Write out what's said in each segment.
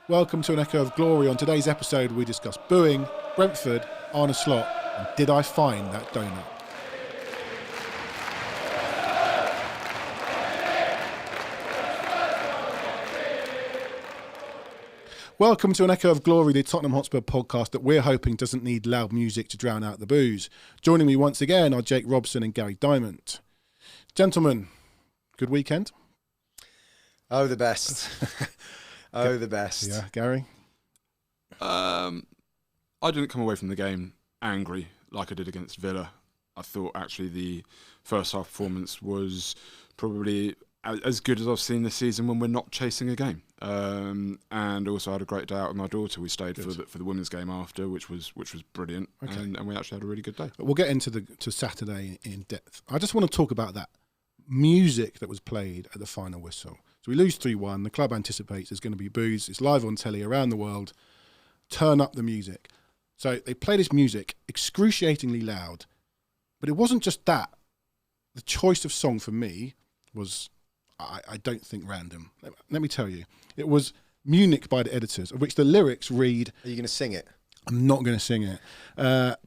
Welcome to an Echo of Glory. On today's episode, we discuss booing, Brentford, Arne Slot, and did I find that donut? Welcome to an Echo of Glory, the Tottenham Hotspur podcast that we're hoping doesn't need loud music to drown out the booze. Joining me once again are Jake Robson and Gary Diamond. Gentlemen, good weekend? Oh, the best. Oh, the best. Yeah, Gary? I didn't come away from the game angry like I did against Villa. I thought actually the first half performance was probably as good as I've seen this season when we're not chasing a game. And also had a great day out with my daughter. We stayed for the women's game after, which was brilliant. Okay. And we actually had a really good day. We'll get into to Saturday in depth. I just want to talk about that music that was played at the final whistle. So we lose 3-1. The club anticipates there's going to be boos. It's live on telly around the world. Turn up the music. So they play this music excruciatingly loud. But it wasn't just that. The choice of song for me was, I don't think, random. Let me tell you. It was Munich by the Editors, of which the lyrics read... Are you going to sing it? I'm not going to sing it.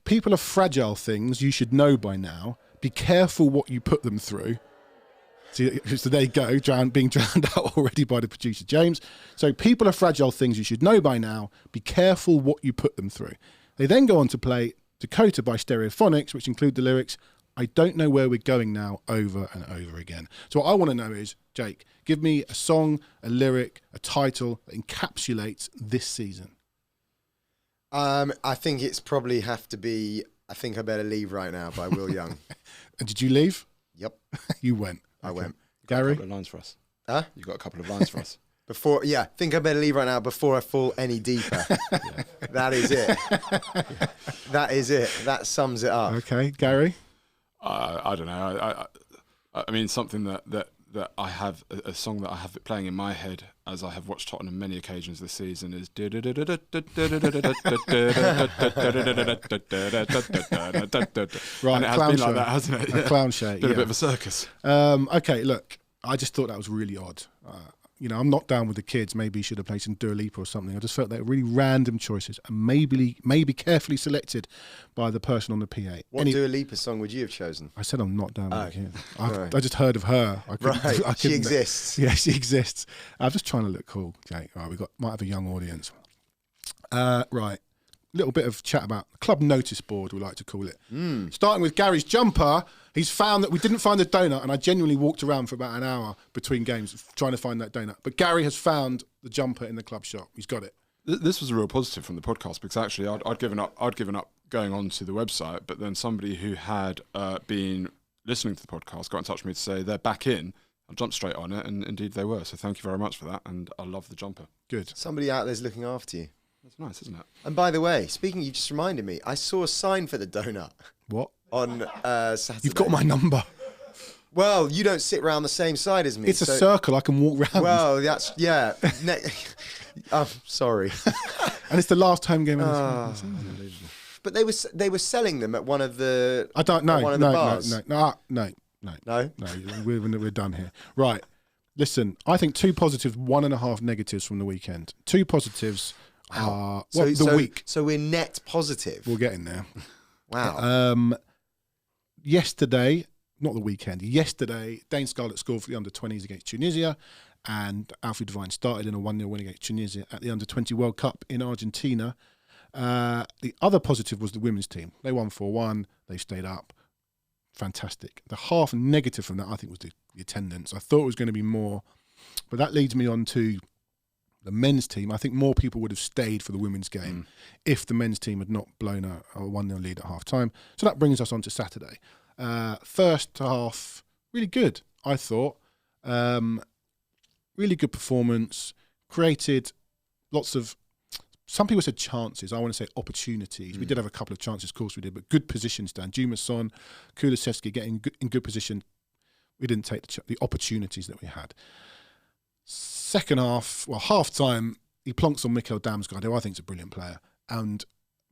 People are fragile things you should know by now. Be careful what you put them through. So there you go, being drowned out already by the producer, James. So people are fragile things you should know by now. Be careful what you put them through. They then go on to play Dakota by Stereophonics, which include the lyrics, I don't know where we're going now, over and over again. So what I want to know is, Jake, give me a song, a lyric, a title that encapsulates this season. I think it's probably have to be I Think I Better Leave Right Now by Will Young. And did you leave? Yep. You went. I went. Gary? A couple of lines for us. Huh? You've got a couple of lines for us. Think I better leave right now before I fall any deeper. Yeah. That is it. That is it. That sums it up. Okay, Gary? I don't know. I mean, something that I have, a song that I have playing in my head as I have watched Tottenham many occasions this season is right, and it has been like that, hasn't it? A clown show. Been a bit of a circus. Okay, look, I just thought that was really odd. I'm not down with the kids. Maybe you should have played some Dua Lipa or something. I just felt they were really random choices and maybe carefully selected by the person on the PA. What Dua Lipa song would you have chosen? I said I'm not down with the kids. I just heard of her. She exists. Yeah, she exists. I'm just trying to look cool, Jake. All right, might have a young audience. Right. Little bit of chat about the club notice board, we like to call it. Starting with Gary's jumper, he's found that we didn't find the donut, and I genuinely walked around for about an hour between games trying to find that donut. But Gary has found the jumper in the club shop. He's got it. This was a real positive from the podcast because actually I'd given up going on to the website, but then somebody who had been listening to the podcast got in touch with me to say they're back in. I jumped straight on it, and indeed they were. So thank you very much for that, and I love the jumper. Good. Somebody out there's looking after you. That's nice, isn't it? And by the way, speaking, you just reminded me, I saw a sign for the donut. What? On Saturday. You've got my number. Well, you don't sit round the same side as me. It's a circle. I can walk round. Well, that's, yeah. I'm sorry. And it's the last home game of the season. But they were selling them at one of the I don't know. one of the bars. No. We're done here. Right. Listen, I think 2 positives, 1.5 negatives from the weekend. 2 positives are the week. So we're net positive. We'll get in there. Wow. Yesterday, not the weekend, yesterday, Dane Scarlett scored for the under-20s against Tunisia, and Alfie Devine started in a 1-0 win against Tunisia at the under-20 World Cup in Argentina. The other positive was the women's team. They won 4-1. They stayed up. Fantastic. The half negative from that, I think, was the attendance. I thought it was going to be more, but that leads me on to the men's team. I think more people would have stayed for the women's game if the men's team had not blown a 1-0 lead at half-time. So that brings us on to Saturday. First half, really good, I thought. Really good performance. Created lots of, some people said chances. I want to say opportunities. We did have a couple of chances, of course we did, but good positions. Danjuma Son, Kulusevski getting in good position. We didn't take the opportunities that we had. Second half, half-time, he plonks on Mikkel Damsgaard, who I think is a brilliant player, and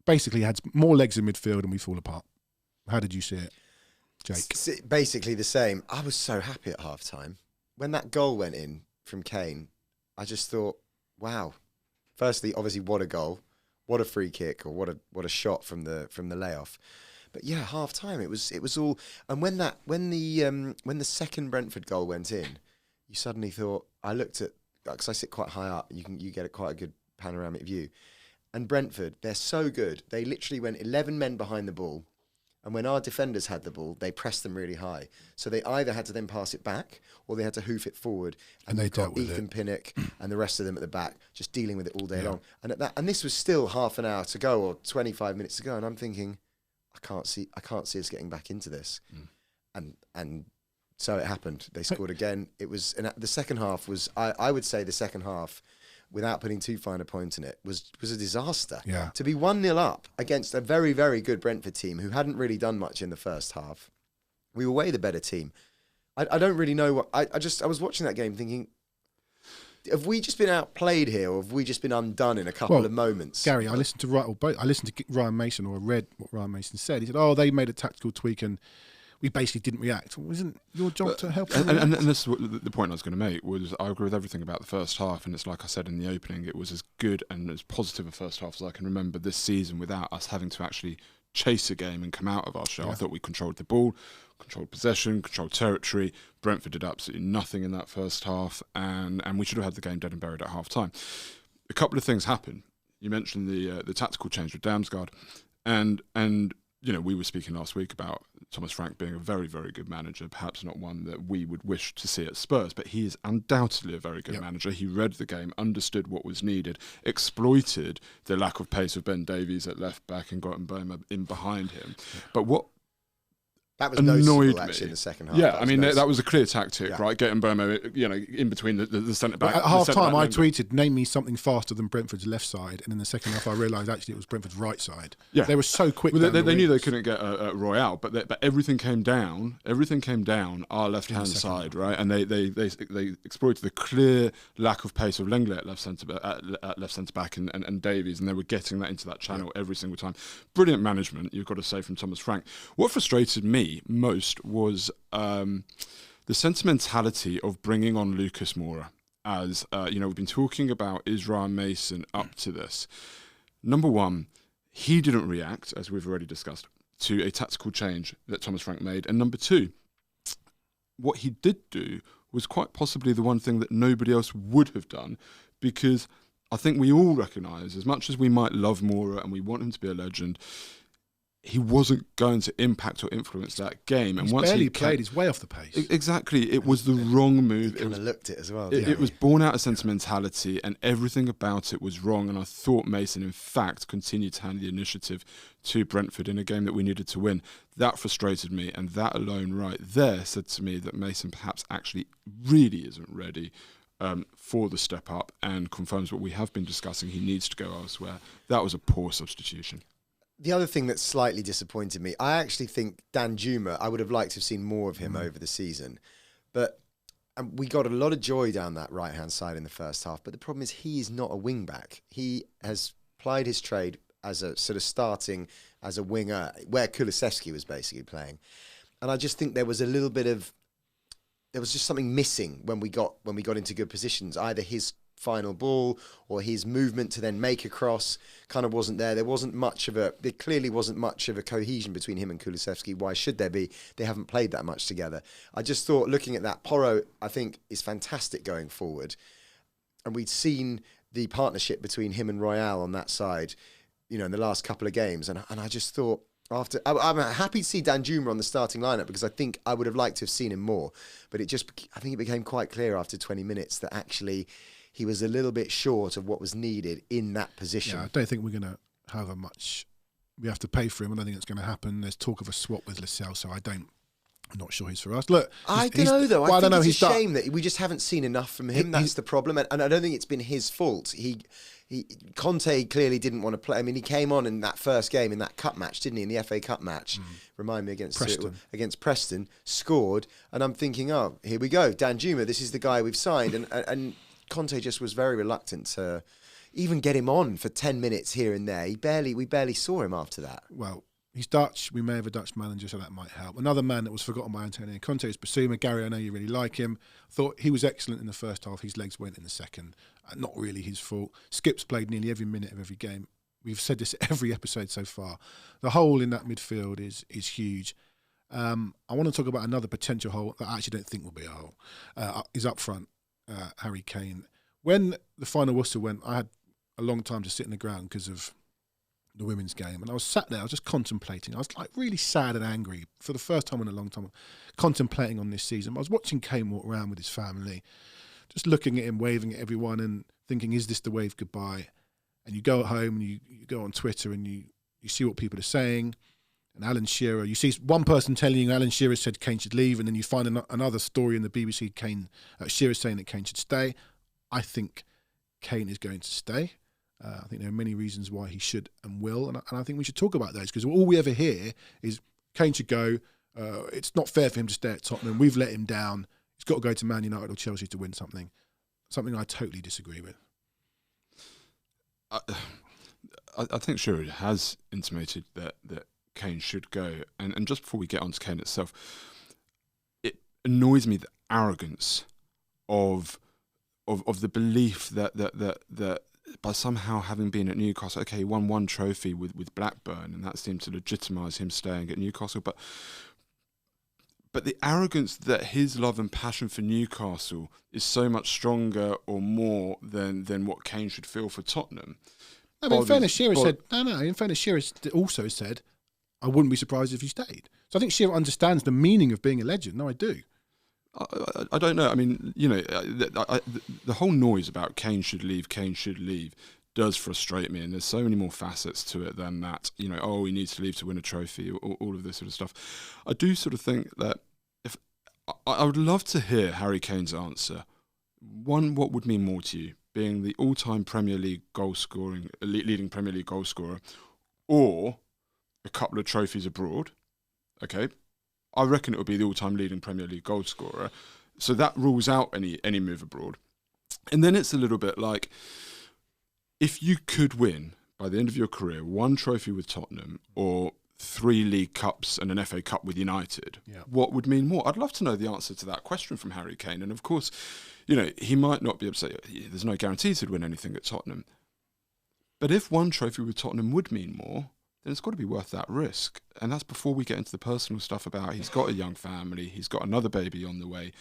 basically had more legs in midfield and we fall apart. How did you see it, Jake? Basically the same. I was so happy at half-time. When that goal went in from Kane, I just thought, wow, Firstly, obviously, what a goal, what a free kick, or what a shot from the layoff. But yeah, half time it was all. And when the second Brentford goal went in, you suddenly thought. I looked at, because I sit quite high up, you get quite a good panoramic view. And Brentford, they're so good. They literally went 11 men behind the ball. And when our defenders had the ball, they pressed them really high. So they either had to then pass it back or they had to hoof it forward. And they you've got dealt with Ethan it. Pinnock and the rest of them at the back, just dealing with it all day long. And this was still half an hour to go or 25 minutes to go. And I'm thinking, I can't see us getting back into this. And so it happened. They scored again. It was, and the second half was, I would say the second half, without putting too fine a point in it, was a disaster. Yeah. To be 1-0 up against a very, very good Brentford team who hadn't really done much in the first half. We were way the better team. I don't really know what... I was watching that game thinking, have we just been outplayed here, or have we just been undone in a couple of moments? Gary, I listened to Ryan Mason, or I read what Ryan Mason said. He said, they made a tactical tweak and we basically didn't react. Wasn't your job to help them? And this is what the point I was going to make was I agree with everything about the first half, and it's like I said in the opening, it was as good and as positive a first half as I can remember this season without us having to actually chase a game and come out of our shell. I thought we controlled the ball, controlled possession, controlled territory. Brentford did absolutely nothing in that first half, and we should have had the game dead and buried at half time. A couple of things happened. You mentioned the tactical change with Damsgaard, and we were speaking last week about Thomas Frank being a very, very good manager, perhaps not one that we would wish to see at Spurs, but he is undoubtedly a very good manager. He read the game, understood what was needed, exploited the lack of pace of Ben Davies at left back and got Mboma in behind him. But what that was annoyed noticeable, me. Actually, in the second half. Yeah, that was a clear tactic, right? Getting Mboma, in between the centre back. At half time, I tweeted, "Name me something faster than Brentford's left side," and in the second half, I realised actually it was Brentford's right side. Yeah, they were so quick. Well, they knew they couldn't get Royale, but everything came down. Everything came down our left hand side, right? And they exploited the clear lack of pace of Lenglet at left centre back and Davies, and they were getting that into that channel every single time. Brilliant management, you've got to say, from Thomas Frank. What frustrated me most was the sentimentality of bringing on Lucas Moura. As we've been talking about, is Ryan Mason up to this? Number one, he didn't react, as we've already discussed, to a tactical change that Thomas Frank made. And number two, what he did do was quite possibly the one thing that nobody else would have done, because I think we all recognise, as much as we might love Moura and we want him to be a legend, he wasn't going to impact or influence that game. And once he played his way off the pace. Exactly. It was the wrong move. He kind of looked it as well. It was born out of sentimentality, and everything about it was wrong. And I thought Mason, in fact, continued to hand the initiative to Brentford in a game that we needed to win. That frustrated me, and that alone right there said to me that Mason perhaps actually really isn't ready for the step up, and confirms what we have been discussing. He needs to go elsewhere. That was a poor substitution. The other thing that slightly disappointed me, I actually think Danjuma, I would have liked to have seen more of him over the season. But we got a lot of joy down that right-hand side in the first half. But the problem is he is not a wing-back. He has plied his trade as a sort of starting as a winger, where Kulusevski was basically playing. And I just think there was just something missing when we got into good positions. Either his final ball or his movement to then make a cross kind of wasn't there. There clearly wasn't much of a cohesion between him and Kulusevski. Why should there be? They haven't played that much together. I just thought, looking at that, Porro, I think, is fantastic going forward. And we'd seen the partnership between him and Royale on that side, in the last couple of games. And I just thought, I'm happy to see Danjuma on the starting lineup, because I think I would have liked to have seen him more. But I think it became quite clear after 20 minutes that actually he was a little bit short of what was needed in that position. Yeah, I don't think we're going to have much. We have to pay for him. I don't think it's going to happen. There's talk of a swap with Lascelles, so I'm not sure he's for us. Look, I don't know, though. I think it's a shame that we just haven't seen enough from him. That's the problem, and I don't think it's been his fault. Conte clearly didn't want to play. I mean, he came on in that first game in that cup match, didn't he? In the FA Cup match, remind me, against Preston, scored, and I'm thinking, oh, here we go, Danjuma. This is the guy we've signed, and Conte just was very reluctant to even get him on for 10 minutes here and there. We barely saw him after that. Well, he's Dutch. We may have a Dutch manager, so that might help. Another man that was forgotten by Antonio Conte is Basuma. Gary, I know you really like him. Thought he was excellent in the first half. His legs went in the second. Not really his fault. Skip's played nearly every minute of every game. We've said this every episode so far. The hole in that midfield is huge. I want to talk about another potential hole that I actually don't think will be a hole. Is up front, Harry Kane. When the final whistle went, I had a long time to sit in the ground because of the women's game, and I was sat there, I was just contemplating. I was like really sad and angry for the first time in a long time, contemplating on this season. I was watching Kane walk around with his family, just looking at him, waving at everyone and thinking, is this the wave goodbye? And you go at home and you go on Twitter and you see what people are saying. And Alan Shearer, you see one person telling you Alan Shearer said Kane should leave, and then you find another story in the BBC, Shearer saying that Kane should stay. I think Kane is going to stay. I think there are many reasons why he should and will, and I think we should talk about those, because all we ever hear is Kane should go. It's not fair for him to stay at Tottenham. We've let him down. He's got to go to Man United or Chelsea to win something. Something I totally disagree with. I think Shearer has intimated that Kane should go, and just before we get on to Kane itself, it annoys me the arrogance of the belief that by somehow having been at Newcastle, okay, he won one trophy with Blackburn, and that seemed to legitimise him staying at Newcastle, but the arrogance that his love and passion for Newcastle is so much stronger or more than what Kane should feel for Tottenham. No, but in fairness, Shearer said, in fairness, Shearer also said, I wouldn't be surprised if you stayed. So I think Shearer understands the meaning of being a legend. No, I do. I don't know. I mean, the whole noise about Kane should leave does frustrate me, and there's so many more facets to it than that. He needs to leave to win a trophy, all of this sort of stuff. I do sort of think that if I would love to hear Harry Kane's answer. One, what would mean more to you, being the all-time Premier League leading Premier League goal scorer, or a couple of trophies abroad? Okay. I reckon it would be the all-time leading Premier League goal scorer. So that rules out any move abroad. And then it's a little bit like, if you could win, by the end of your career, one trophy with Tottenham or 3 League Cups and an FA Cup with United, what would mean more? I'd love to know the answer to that question from Harry Kane. And of course, he might not be able to say, there's no guarantees he'd win anything at Tottenham. But if one trophy with Tottenham would mean more, then it's got to be worth that risk. And that's before we get into the personal stuff about he's got a young family, he's got another baby on the way.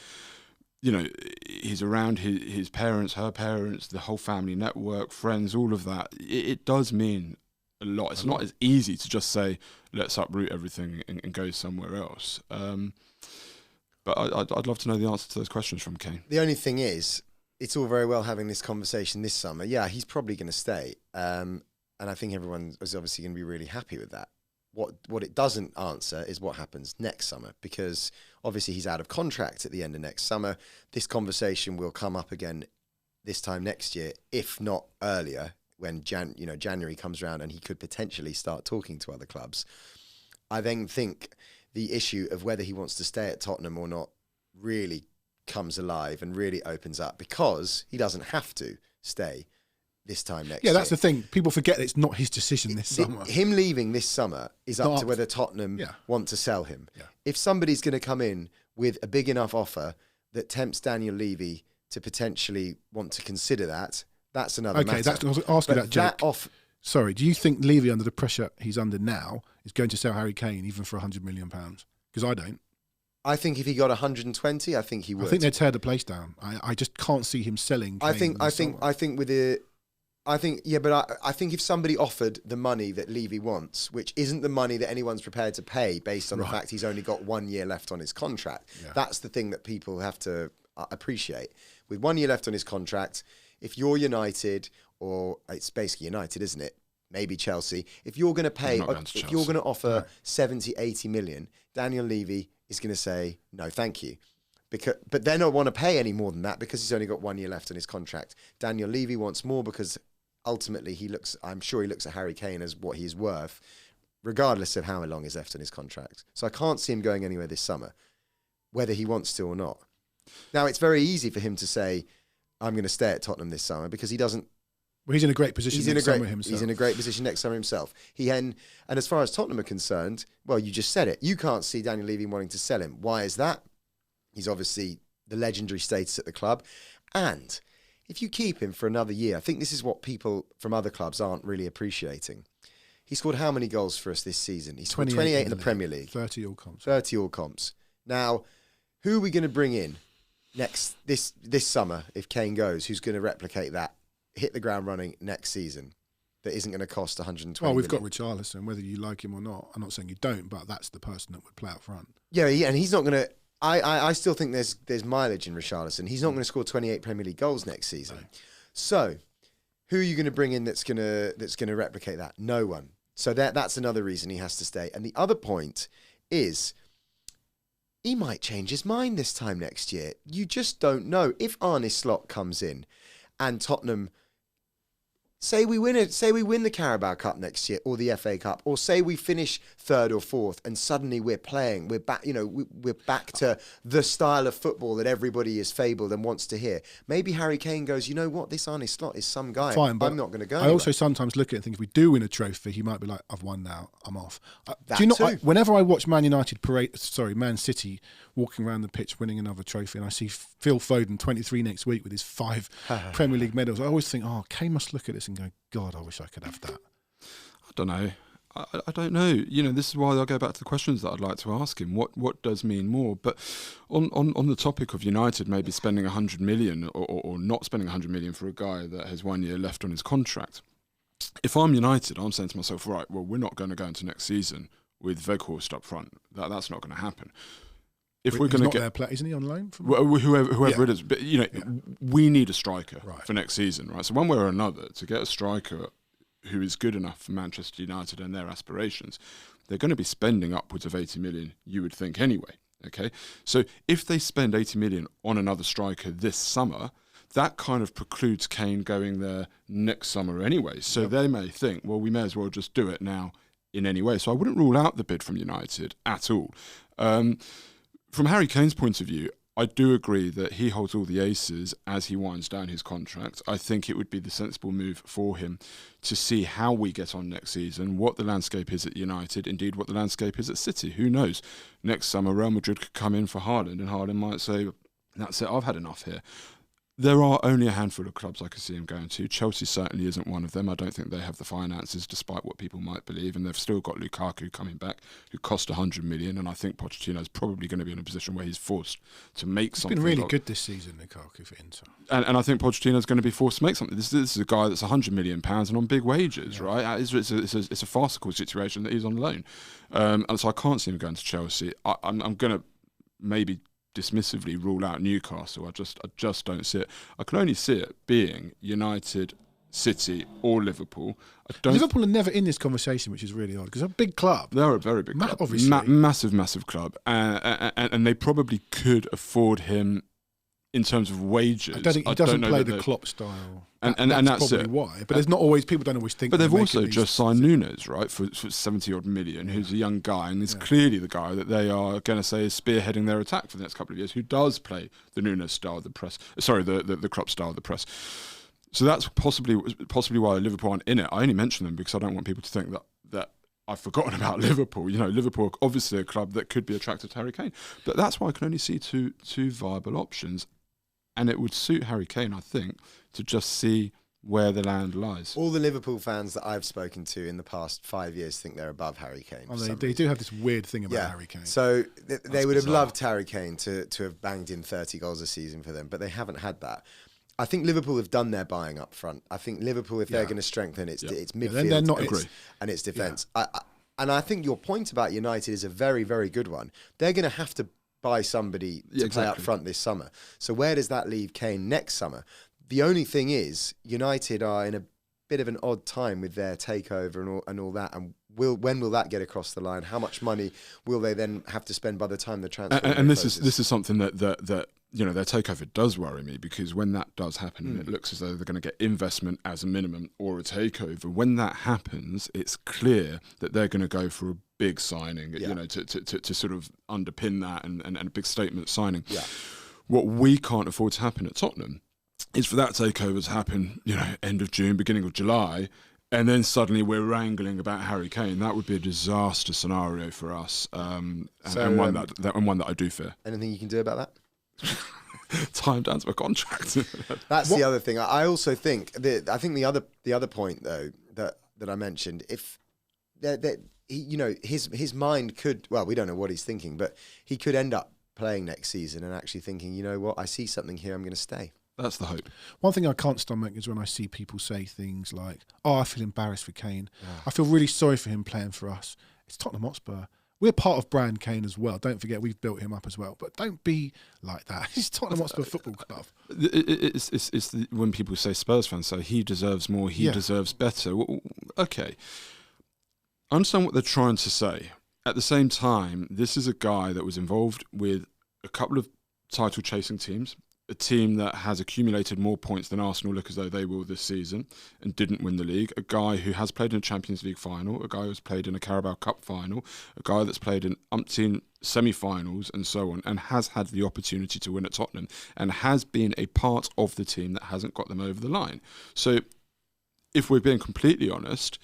He's around his parents, her parents, the whole family network, friends, all of that. It does mean a lot. It's not as easy to just say, let's uproot everything and go somewhere else. But I'd love to know the answer to those questions from Kane. The only thing is, it's all very well having this conversation this summer. Yeah, he's probably going to stay. And I think everyone is obviously going to be really happy with that. What it doesn't answer is what happens next summer, because obviously he's out of contract at the end of next summer. This conversation will come up again this time next year, if not earlier, when January comes around and he could potentially start talking to other clubs. I then think the issue of whether he wants to stay at Tottenham or not really comes alive and really opens up, because he doesn't have to stay this time next year. Yeah, that's the thing. People forget that it's not his decision this summer. Him leaving this summer is up to whether Tottenham want to sell him. Yeah. If somebody's going to come in with a big enough offer that tempts Daniel Levy to potentially want to consider that, that's another matter. Okay, I was asking that, Jake. Sorry, do you think Levy, under the pressure he's under now, is going to sell Harry Kane even for £100 million? Because I don't. I think if he got 120, I think he would. I think they'd tear the place down. I just can't see him selling Kane. I think if somebody offered the money that Levy wants, which isn't the money that anyone's prepared to pay based on the fact he's only got 1 year left on his contract, that's the thing that people have to appreciate. With 1 year left on his contract, if you're United, or it's basically United, isn't it? Maybe Chelsea. If you're going to pay, if you're going to offer 70, 80 million, Daniel Levy is going to say, no, thank you. But they don't want to pay any more than that because he's only got 1 year left on his contract. Daniel Levy wants more because ultimately I'm sure he looks at Harry Kane as what he's worth, regardless of how long is left on his contract. So I can't see him going anywhere this summer, whether he wants to or not. Now, it's very easy for him to say, I'm going to stay at Tottenham this summer, because he doesn't Well, he's in a great position next summer himself. He's in a great position next summer himself. And as far as Tottenham are concerned, well, you just said it. You can't see Daniel Levy wanting to sell him. Why is that? He's obviously the legendary status at the club. And if you keep him for another year, I think this is what people from other clubs aren't really appreciating. He scored how many goals for us this season? He scored 28 in the Premier League. 30 all comps. 30 all comps. Now, who are we going to bring in this summer if Kane goes? Who's going to replicate that? Hit the ground running next season that isn't going to cost 120 Well, we've million. got Richarlison, whether you like him or not. I'm not saying you don't, but that's the person that would play up front. Yeah, and he's not going to... I still think there's mileage in Richarlison. He's not going to score 28 Premier League goals next season. No. So, who are you going to bring in that's going to replicate that? No one. So that's another reason he has to stay. And the other point is, he might change his mind this time next year. You just don't know. If Arne Slot comes in and Tottenham... Say we win the Carabao Cup next year, or the FA Cup, or say we finish third or fourth, and suddenly we're back. We're back to the style of football that everybody is fabled and wants to hear. Maybe Harry Kane goes, you know what, this Arne Slot is some guy. Fine, but I'm not going to go. I anywhere. also sometimes look at it and think if we do win a trophy, he might be like, I've won now, I'm off. That do you know? too. Whenever I watch Man City walking around the pitch winning another trophy, and I see Phil Foden 23 next week with his 5 Premier League medals, I always think, oh, Kane must look at this and go, God, I wish I could have that. I don't know. I don't know. This is why I go back to the questions that I'd like to ask him. What does mean more? But on the topic of United maybe spending 100 million or not spending 100 million for a guy that has 1 year left on his contract, if I'm United, I'm saying to myself, right, well, we're not going to go into next season with Weghorst up front. That's not going to happen. If we're going to get, isn't he on loan? Whoever it is, but we need a striker Right. for next season, right? So one way or another, to get a striker who is good enough for Manchester United and their aspirations, they're going to be spending upwards of 80 million, you would think anyway. Okay, so if they spend 80 million on another striker this summer, that kind of precludes Kane going there next summer anyway. So they may think, well, we may as well just do it now in any way. So I wouldn't rule out the bid from United at all. From Harry Kane's point of view, I do agree that he holds all the aces as he winds down his contract. I think it would be the sensible move for him to see how we get on next season, what the landscape is at United, indeed what the landscape is at City. Who knows? Next summer, Real Madrid could come in for Haaland, and Haaland might say, that's it, I've had enough here. There are only a handful of clubs I could see him going to. Chelsea certainly isn't one of them. I don't think they have the finances, despite what people might believe, and they've still got Lukaku coming back, who cost 100 million, and I think Pochettino's probably going to be in a position where he's forced to make something. He's been really good this season, Lukaku, for Inter. And I think Pochettino's going to be forced to make something. This is a guy that's 100 million pounds and on big wages, right? It's a farcical situation that he's on loan, and so I can't see him going to Chelsea. I'm going to maybe dismissively rule out Newcastle. I just don't see it. I can only see it being United, City, or Liverpool. Liverpool are never in this conversation, which is really odd because they're a big club. They're a very big club, obviously, massive club, and they probably could afford him in terms of wages. I don't think he doesn't play the Klopp style. And that's that's probably it. why. But there's not always, people don't always think. But they've also just signed Nunes, right, for 70 odd million, who's a young guy, and is clearly the guy that they are going to say is spearheading their attack for the next couple of years, who does play the Nunes style of the press. Sorry, the Klopp style of the press. So that's possibly why Liverpool aren't in it. I only mention them because I don't want people to think that I've forgotten about Liverpool. Liverpool are obviously a club that could be attracted to Harry Kane. But that's why I can only see two viable options. And it would suit Harry Kane, I think, to just see where the land lies. All the Liverpool fans that I've spoken to in the past 5 years think they're above Harry Kane. Oh, they do have this weird thing about Harry Kane. So they would have loved Harry Kane to have banged in 30 goals a season for them, but they haven't had that. I think Liverpool have done their buying up front. I think Liverpool, if they're going to strengthen, it's midfield and its defence. Yeah. And I think your point about United is a very, very good one. They're going to have to buy somebody to play up front this summer. So where does that leave Kane next summer? The only thing is, United are in a bit of an odd time with their takeover and all that. And when will that get across the line? How much money will they then have to spend by the time the transfer? And this is something that their takeover does worry me, because when that does happen, and it looks as though they're going to get investment as a minimum or a takeover. When that happens, it's clear that they're going to go for a big signing, to sort of underpin that and a big statement signing. Yeah. What we can't afford to happen at Tottenham is for that takeover to happen, end of June, beginning of July, and then suddenly we're wrangling about Harry Kane. That would be a disaster scenario for us, and one that I do fear. Anything you can do about that? Tie him down to a contract. That's the other thing. I also think the other point though that I mentioned, if that his mind could, well, we don't know what he's thinking, but he could end up playing next season and actually thinking, you know what, I see something here, I'm going to stay. That's the hope. One thing I can't stomach is when I see people say things like, "Oh, I feel embarrassed for Kane. I feel really sorry for him playing for us." It's Tottenham Hotspur. We're part of brand Kane as well. Don't forget, we've built him up as well. But don't be like that. He's Tottenham Hotspur Football Club. It's when people say Spurs fans say he deserves more, he deserves better. Well, okay, I understand what they're trying to say. At the same time, this is a guy that was involved with a couple of title-chasing teams, a team that has accumulated more points than Arsenal look as though they will this season and didn't win the league, a guy who has played in a Champions League final, a guy who's played in a Carabao Cup final, a guy that's played in umpteen semi-finals and so on, and has had the opportunity to win at Tottenham and has been a part of the team that hasn't got them over the line. So if we're being completely honest,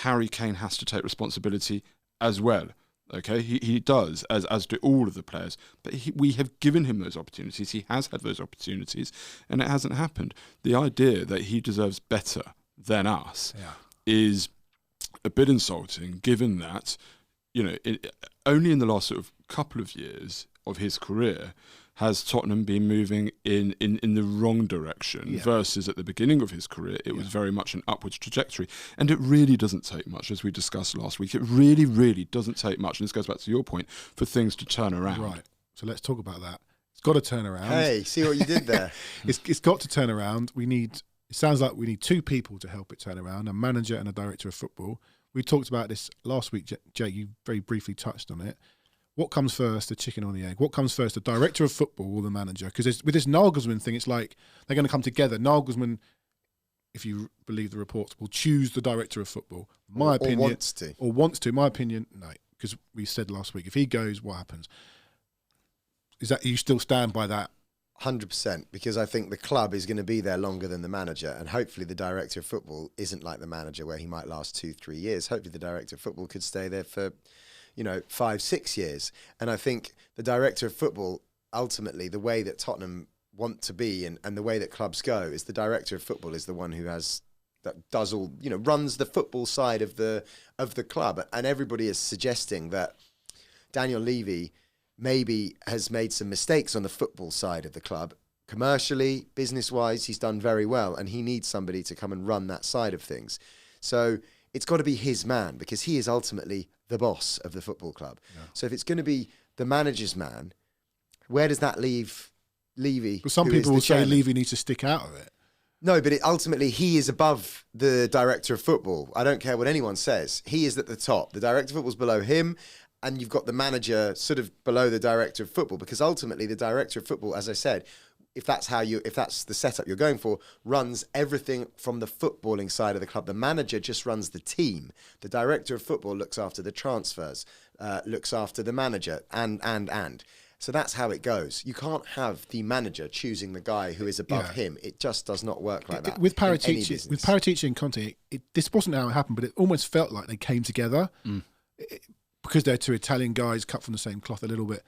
Harry Kane has to take responsibility as well. Okay, he does, as do all of the players. But we have given him those opportunities. He has had those opportunities, and it hasn't happened. The idea that he deserves better than us is a bit insulting, given that, only in the last sort of couple of years of his career has Tottenham been moving in the wrong direction versus at the beginning of his career, it was very much an upwards trajectory. And it really doesn't take much, as we discussed last week. It really, really doesn't take much, and this goes back to your point, for things to turn around. Right. So let's talk about that. It's got to turn around. Hey, see what you did there? It's got to turn around. It sounds like we need two people to help it turn around, a manager and a director of football. We talked about this last week, Jake, you very briefly touched on it. What comes first, the chicken or the egg? What comes first, the director of football or the manager? Because with this Nagelsmann thing, it's like they're going to come together. Nagelsmann, if you believe the reports, will choose the director of football. My opinion, or wants to. My opinion, no, because we said last week, if he goes, what happens? Is that you still stand by that? 100%, because I think the club is going to be there longer than the manager, and hopefully the director of football isn't like the manager where he might last 2-3 years. Hopefully the director of football could stay there for 5-6 years. And I think the director of football, ultimately, the way that Tottenham want to be and the way that clubs go is the director of football is the one who does all, runs the football side of the club. And everybody is suggesting that Daniel Levy maybe has made some mistakes on the football side of the club. Commercially, business-wise, he's done very well, and he needs somebody to come and run that side of things. So it's got to be his man, because he is ultimately the boss of the football club. Yeah. So if it's going to be the manager's man, where does that leave Levy? Well, some people will say Levy needs to stick out of it. No, but ultimately he is above the director of football. I don't care what anyone says. He is at the top. The director of football is below him, and you've got the manager sort of below the director of football, because ultimately the director of football, as I said, if that's the setup you're going for, runs everything from the footballing side of the club. The manager just runs the team. The director of football looks after the transfers, looks after the manager, and. So that's how it goes. You can't have the manager choosing the guy who is above him. It just does not work like that. With Paratici and Conte, this wasn't how it happened, but it almost felt like they came together because they're two Italian guys cut from the same cloth a little bit.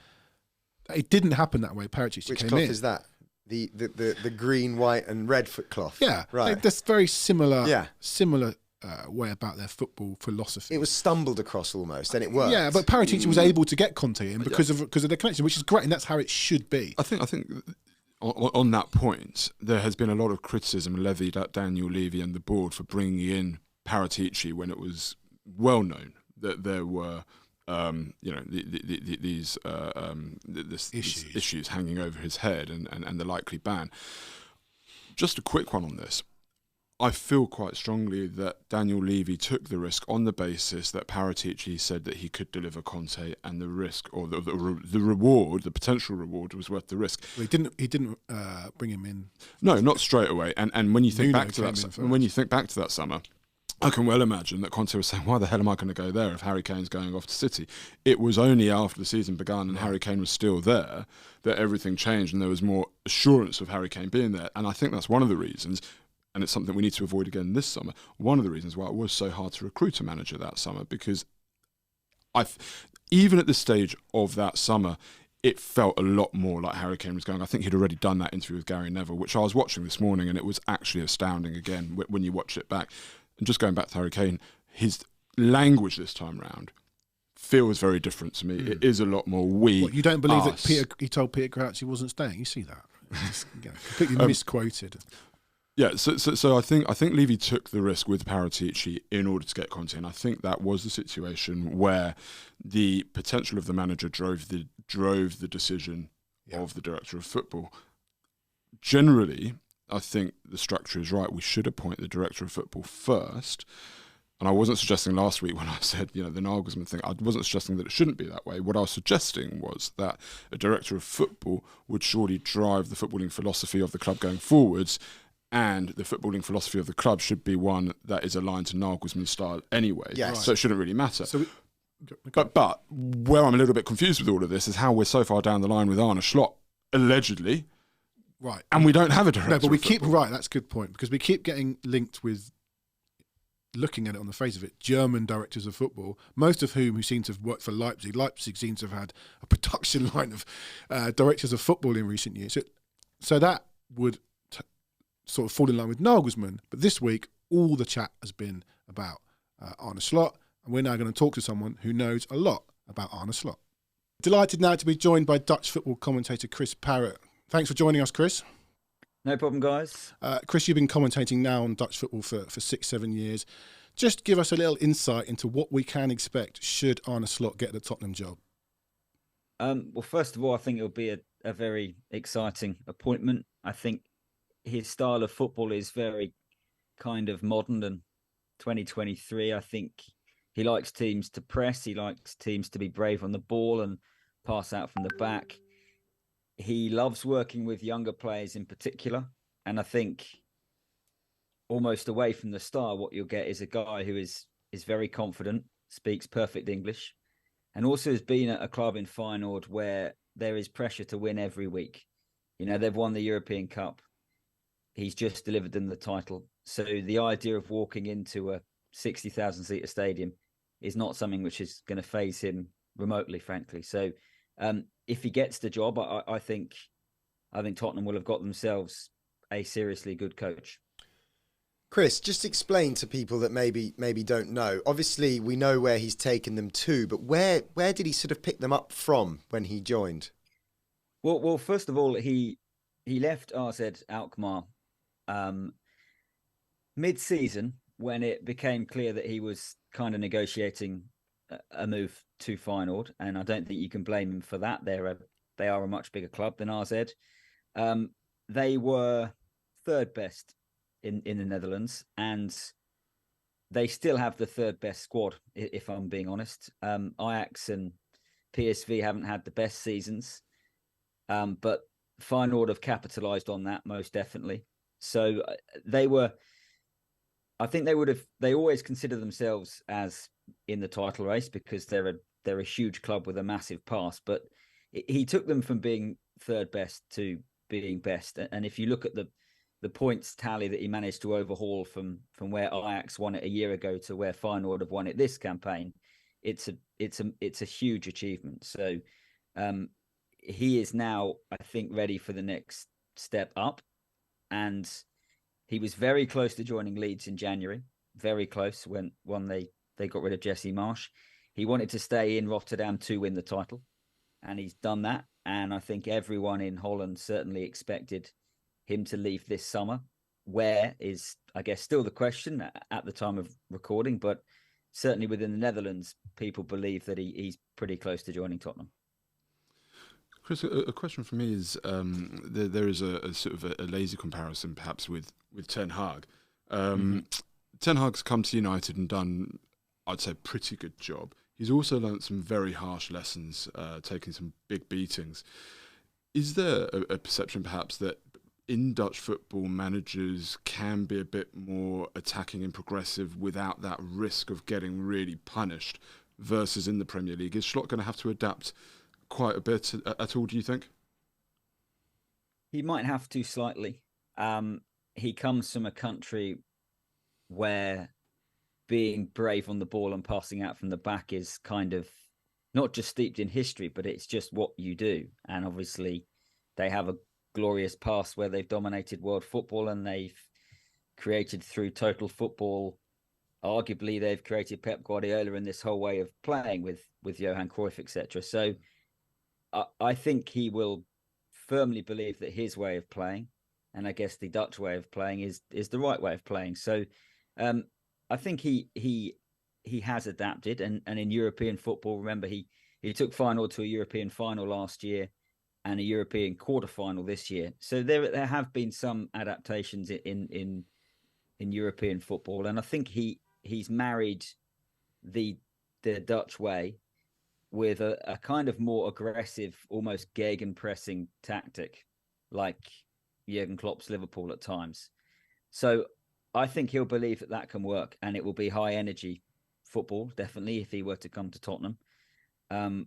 It didn't happen that way. Paratici came in. Which cloth is that? The green, white, and red foot cloth. Yeah, right. That's very similar. Similar way about their football philosophy. It was stumbled across almost, and it worked. Yeah, but Paratici was able to get Conte in because of the connection, which is great, and that's how it should be. I think on that point, there has been a lot of criticism levied at Daniel Levy and the board for bringing in Paratici when it was well known that there were. These issues hanging over his head and the likely ban. Just a quick one on this. I feel quite strongly that Daniel Levy took the risk on the basis that Paratici said that he could deliver Conte, and the risk or the reward, the potential reward, was worth the risk. Well, he didn't bring him in. No, not straight away. And when you think back to that, summer, I can well imagine that Conte was saying, why the hell am I going to go there if Harry Kane's going off to City? It was only after the season began and Harry Kane was still there that everything changed and there was more assurance of Harry Kane being there. And I think that's one of the reasons, and it's something we need to avoid again this summer, one of the reasons why it was so hard to recruit a manager that summer, because even at this stage of that summer, it felt a lot more like Harry Kane was going. I think he'd already done that interview with Gary Neville, which I was watching this morning, and it was actually astounding again when you watch it back. And just going back to Harry Kane, his language this time round feels very different to me. It is a lot more we. What, you don't believe us. that he told Peter Crouch he wasn't staying? You see that? Just, completely misquoted. Yeah, so I think Levy took the risk with Paratici in order to get Conte, and I think that was the situation where the potential of the manager drove the decision of the director of football. Generally, I think the structure is right. We should appoint the director of football first. And I wasn't suggesting last week when I said, the Nagelsmann thing, I wasn't suggesting that it shouldn't be that way. What I was suggesting was that a director of football would surely drive the footballing philosophy of the club going forwards, and the footballing philosophy of the club should be one that is aligned to Nagelsmann's style anyway. Yes. So it shouldn't really matter. So But where I'm a little bit confused with all of this is how we're so far down the line with Arne Slot, allegedly, right, and we don't have a director. No, but we of keep football. right. That's a good point, because we keep getting linked with, looking at it on the face of it, German directors of football, most of whom seem to have worked for Leipzig. Leipzig seems to have had a production line of directors of football in recent years. So that would sort of fall in line with Nagelsmann. But this week, all the chat has been about Arne Slot, and we're now going to talk to someone who knows a lot about Arne Slot. Delighted now to be joined by Dutch football commentator Chris Parrott. Thanks for joining us, Chris. No problem, guys. Chris, you've been commentating now on Dutch football for 6-7 years. Just give us a little insight into what we can expect should Arne Slot get the Tottenham job. Well, first of all, I think it'll be a very exciting appointment. I think his style of football is very kind of modern and 2023. I think he likes teams to press. He likes teams to be brave on the ball and pass out from the back. He loves working with younger players in particular. And I think almost away from the start, what you'll get is a guy who is very confident, speaks perfect English, and also has been at a club in Feyenoord where there is pressure to win every week. They've won the European Cup. He's just delivered them the title. So the idea of walking into a 60,000 seater stadium is not something which is going to faze him remotely, frankly. So if he gets the job, I think Tottenham will have got themselves a seriously good coach. Chris, just explain to people that maybe don't know. Obviously, we know where he's taken them to, but where did he sort of pick them up from when he joined? Well, first of all, he left AZ Alkmaar mid-season when it became clear that he was kind of negotiating a move to Feyenoord, and I don't think you can blame him for that. They are a much bigger club than AZ. They were third best in the Netherlands, and they still have the third best squad, if I'm being honest. Ajax and PSV haven't had the best seasons, but Feyenoord have capitalised on that most definitely. So they always consider themselves as in the title race because they're a huge club with a massive past. But he took them from being third best to being best. And if you look at the points tally that he managed to overhaul from where Ajax won it a year ago to where Feyenoord have won it this campaign, it's a huge achievement. So he is now, I think, ready for the next step up. And he was very close to joining Leeds in January, very close when they got rid of Jesse Marsh. He wanted to stay in Rotterdam to win the title, and he's done that. And I think everyone in Holland certainly expected him to leave this summer. Where is, I guess, still the question at the time of recording, but certainly within the Netherlands, people believe that he's pretty close to joining Tottenham. Chris, a question for me is there is a sort of a lazy comparison perhaps with Ten Hag. Ten Hag's come to United and done, I'd say, a pretty good job. He's also learnt some very harsh lessons, taking some big beatings. Is there a perception perhaps that in Dutch football, managers can be a bit more attacking and progressive without that risk of getting really punished versus in the Premier League. Is Slot going to have to adapt quite a bit at all, do you think? He might have to slightly. He comes from a country where being brave on the ball and passing out from the back is kind of not just steeped in history, but it's just what you do. And obviously they have a glorious past where they've dominated world football, and they've created through total football. Arguably, they've created Pep Guardiola in this whole way of playing with Johan Cruyff, etc. So I think he will firmly believe that his way of playing, and I guess the Dutch way of playing, is the right way of playing. So I think he has adapted, and in European football, remember he took Feyenoord to a European final last year and a European quarterfinal this year. So there have been some adaptations in European football, and I think he's married the Dutch way with a kind of more aggressive, almost gegenpressing tactic, like Jurgen Klopp's Liverpool at times. So I think he'll believe that can work, and it will be high energy football, definitely, if he were to come to Tottenham. I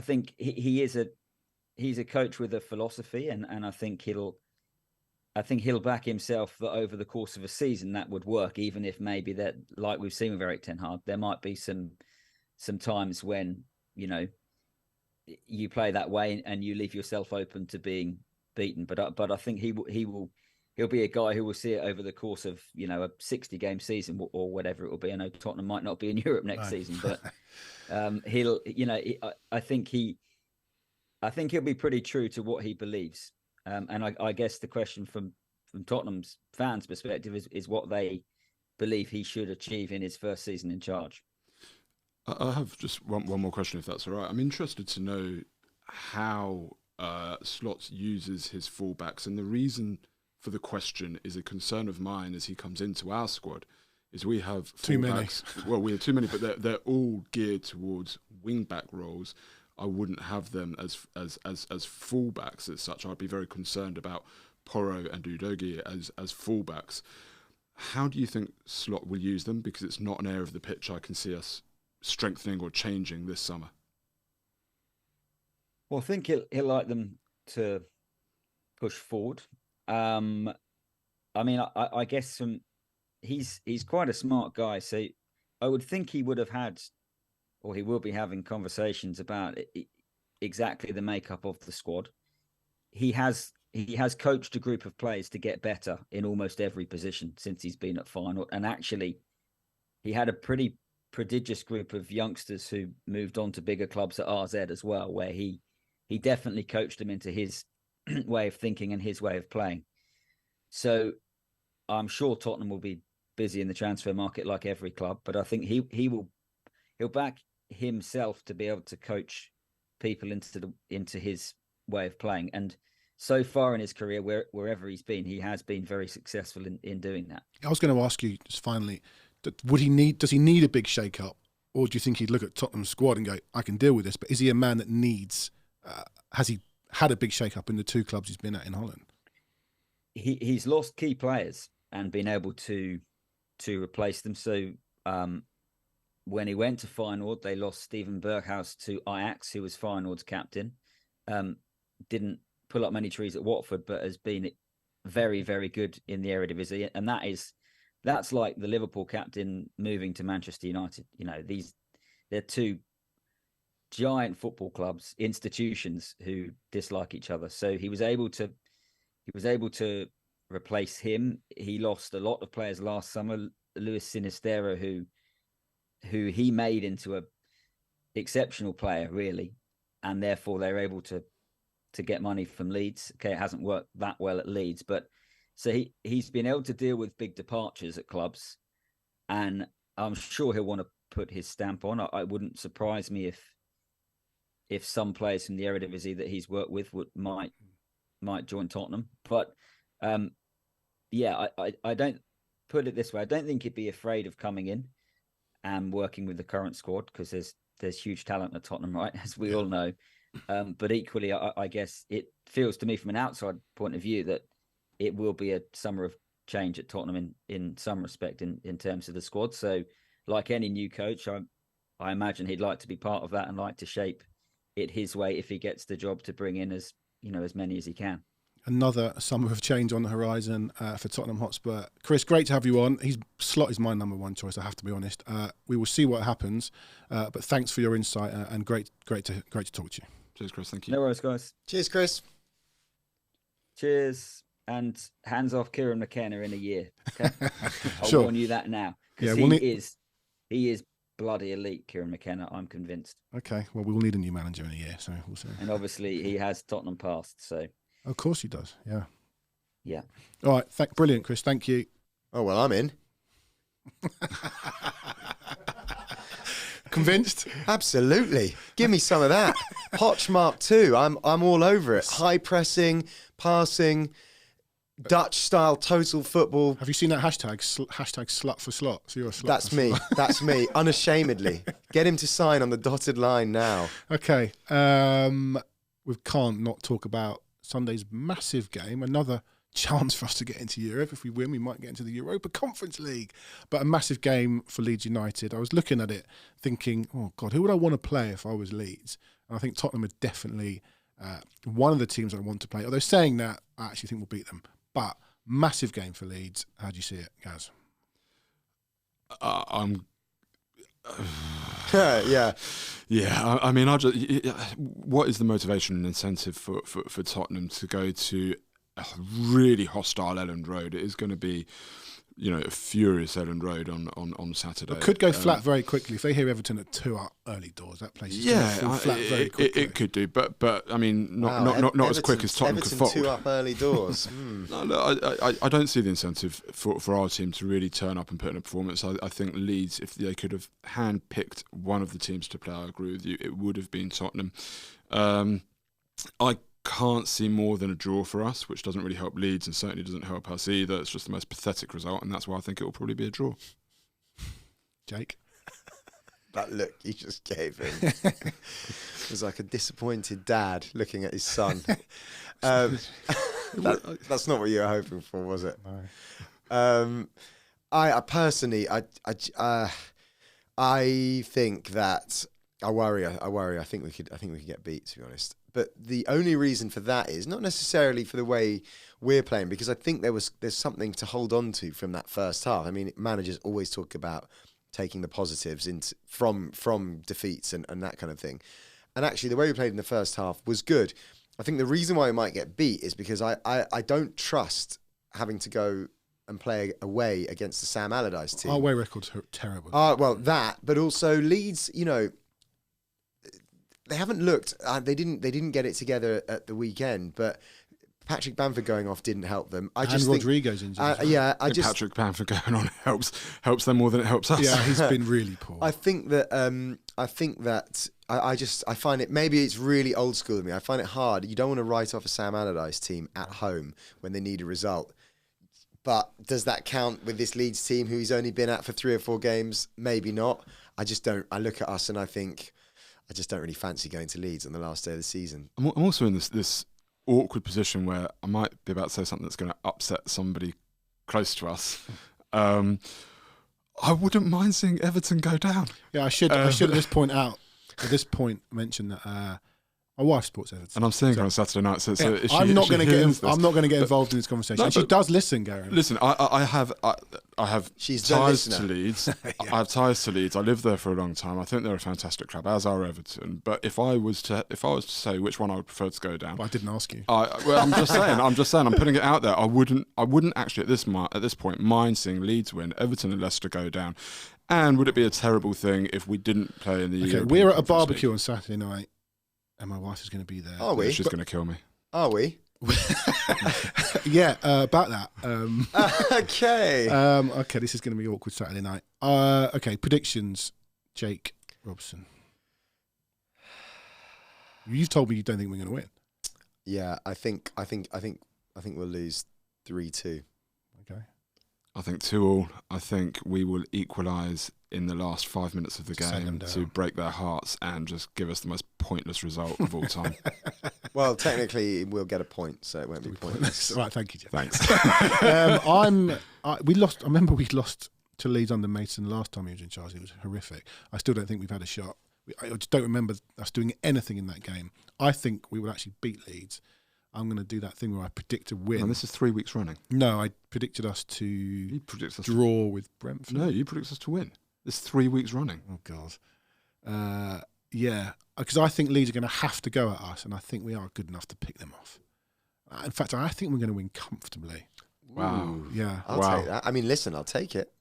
think he's a coach with a philosophy, and I think he'll back himself that over the course of a season that would work, even if maybe that, like we've seen with Erik ten Hag, there might be some times when, you know, you play that way and you leave yourself open to being beaten. But I think he'll be a guy who will see it over the course of, you know, a 60-game season or whatever it will be. I know Tottenham might not be in Europe next season, but he'll, you know, I think he'll be pretty true to what he believes. And I guess the question from Tottenham's fans' perspective is what they believe he should achieve in his first season in charge. I have just one more question, if that's all right. I'm interested to know how Slot uses his fullbacks, and the reason for the question is a concern of mine as he comes into our squad. Is we have too many. Well, we have too many, but they're all geared towards wing-back roles. I wouldn't have them as fullbacks as such. I'd be very concerned about Porro and Udogie as fullbacks. How do you think Slot will use them? Because it's not an area of the pitch I can see us strengthening or changing this summer. Well, I think he'll like them to push forward. I mean, I guess he's quite a smart guy, so I would think he would have had, or he will be having conversations about exactly the makeup of the squad. He has coached a group of players to get better in almost every position since he's been at Feyenoord, and actually, he had a pretty prodigious group of youngsters who moved on to bigger clubs at RZ as well, where he definitely coached them into his way of thinking and his way of playing. So I'm sure Tottenham will be busy in the transfer market like every club, but I think he'll back himself to be able to coach people into his way of playing. And so far in his career, wherever he's been, he has been very successful in doing that. I was going to ask you just finally, does he need a big shake-up, or do you think he'd look at Tottenham's squad and go, I can deal with this? But is he a man that needs, has he had a big shake-up in the two clubs he's been at in Holland? He's lost key players and been able to replace them. So when he went to Feyenoord, they lost Steven Berghuis to Ajax, who was Feyenoord's captain. Didn't pull up many trees at Watford, but has been very, very good in the Eredivisie. And that's like the Liverpool captain moving to Manchester United. You know, they're two giant football clubs, institutions who dislike each other. So he was able to replace him. He lost a lot of players last summer. Luis Sinistero, who he made into a exceptional player, really, and therefore they're able to get money from Leeds. Okay, it hasn't worked that well at Leeds, but so he's been able to deal with big departures at clubs, and I'm sure he'll want to put his stamp on. I wouldn't surprise me if some players from the Eredivisie that he's worked with might join Tottenham. But I don't put it this way. I don't think he'd be afraid of coming in and working with the current squad, because there's huge talent at Tottenham, right? As we all know. But equally, I guess it feels to me from an outside point of view that it will be a summer of change at Tottenham in some respect in terms of the squad. So like any new coach, I imagine he'd like to be part of that and like to shape it his way if he gets the job to bring in as many as he can. Another summer of change on the horizon for Tottenham Hotspur. Chris, great to have you on. Slot is my number one choice, I have to be honest. We will see what happens, but thanks for your insight and great to talk to you. Cheers, Chris. Thank you. No worries, guys. Cheers, Chris. Cheers. And hands off Kieran McKenna in a year. Okay? I'll Sure. warn you that now. Yeah, Because he is bloody elite, Kieran McKenna, I'm convinced. Okay, well, we will need a new manager in a year, so we'll see. And obviously he has Tottenham past, so... Of course he does, yeah. Yeah. All right, brilliant, Chris. Thank you. Oh, well, I'm in. Convinced? Absolutely. Give me some of that. Poch Mark 2. I'm all over it. High pressing, passing, Dutch style total football. Have you seen that hashtag slut for slot? So you're a slut. That's for me. slot. That's me. Unashamedly. Get him to sign on the dotted line now. Okay. We can't not talk about Sunday's massive game. Another chance for us to get into Europe. If we win, we might get into the Europa Conference League. But a massive game for Leeds United. I was looking at it thinking, oh, God, who would I want to play if I was Leeds? And I think Tottenham are definitely one of the teams I want to play. Although saying that, I actually think we'll beat them. But massive game for Leeds. How do you see it, Gaz? Yeah. Yeah, I mean, what is the motivation and incentive for Tottenham to go to a really hostile Elland Road? It is going to be, a furious Elland Road on Saturday. It could go flat very quickly. If they hear Everton at 2 up early doors, that place is going to fall flat very quickly. It could do, but I mean, not Everton, as quick as Tottenham could Everton fold. 2 up early doors. No, look, I don't see the incentive for our team to really turn up and put in a performance. I think Leeds, if they could have hand-picked one of the teams to play, I agree with you, it would have been Tottenham. I can't see more than a draw for us, which doesn't really help Leeds and certainly doesn't help us either. It's just the most pathetic result, and that's why I think it will probably be a draw. Jake? That look you just gave him was like a disappointed dad looking at his son. That's not what you were hoping for, was it? No. I personally, I think that I worry. I think we could get beat, to be honest. But the only reason for that is not necessarily for the way we're playing, because I think there's something to hold on to from that first half. I mean, managers always talk about taking the positives from defeats and that kind of thing. And actually, the way we played in the first half was good. I think the reason why we might get beat is because I don't trust having to go and play away against the Sam Allardyce team. Our away record's terrible. Well, that, but also Leeds, they haven't looked. They didn't get it together at the weekend, but Patrick Bamford going off didn't help them. And Rodrigo's injured. Patrick Bamford going on helps them more than it helps us. Yeah, he's been really poor. I think that I find it, maybe it's really old school of me. I find it hard. You don't want to write off a Sam Allardyce team at home when they need a result. But does that count with this Leeds team who he's only been at for 3 or 4 games? Maybe not. I just don't. I look at us and I think I just don't really fancy going to Leeds on the last day of the season. I'm also in this awkward position where I might be about to say something that's going to upset somebody close to us. I wouldn't mind seeing Everton go down. Yeah, I should at this point mention that my wife supports Everton, and I'm seeing her on Saturday night. So I'm not going to get involved in this conversation. No, she does listen, Gary. Listen, I have She's ties to listener. Leeds. I have ties to Leeds. I lived there for a long time. I think they're a fantastic club, as are Everton. But if I was to say which one I would prefer to go down, But I didn't ask you. I'm just saying. I'm putting it out there. I wouldn't actually at this point mind seeing Leeds win, Everton and Leicester go down. And would it be a terrible thing if we didn't play in the? Okay, European we're at a Conference barbecue League? on Saturday night, and my wife is going to be there. Are we? She's going to kill me. Are we? Yeah, about that. Okay. Okay, this is going to be awkward Saturday night. Okay, predictions, Jake Robson. You've told me you don't think we're going to win. Yeah, I think we'll lose 3-2. Okay. I think 2-2. I think we will equalise in the last 5 minutes of the Send them game down. to break their hearts and just give us the most pointless result of all time. Well, technically, we'll get a point, so it won't be pointless. Right, thank you, Jeff. Thanks. We lost. I remember we lost to Leeds under Mason last time he was in charge. It was horrific. I still don't think we've had a shot. I just don't remember us doing anything in that game. I think we would actually beat Leeds. I'm going to do that thing where I predict a win. And this is 3 weeks running. No, I predicted us to You predict us draw with Brentford. No, you predict us to win. It's 3 weeks running. Oh, God. Yeah, because I think Leeds are going to have to go at us, and I think we are good enough to pick them off. In fact, I think we're going to win comfortably. Wow. Ooh. Yeah. I'll Wow. take that. I mean, listen, I'll take it.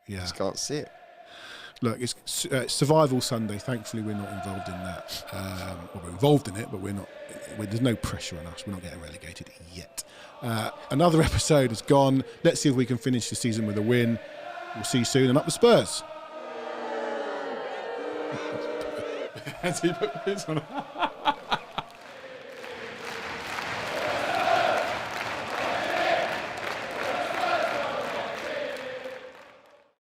Yeah. Just can't see it. Look, it's Survival Sunday. Thankfully, we're not involved in that. Well, we're involved in it, but we're not. There's no pressure on us. We're not getting relegated yet. Another episode is gone. Let's see if we can finish the season with a win. We'll see you soon, and up the Spurs. Has he put his on?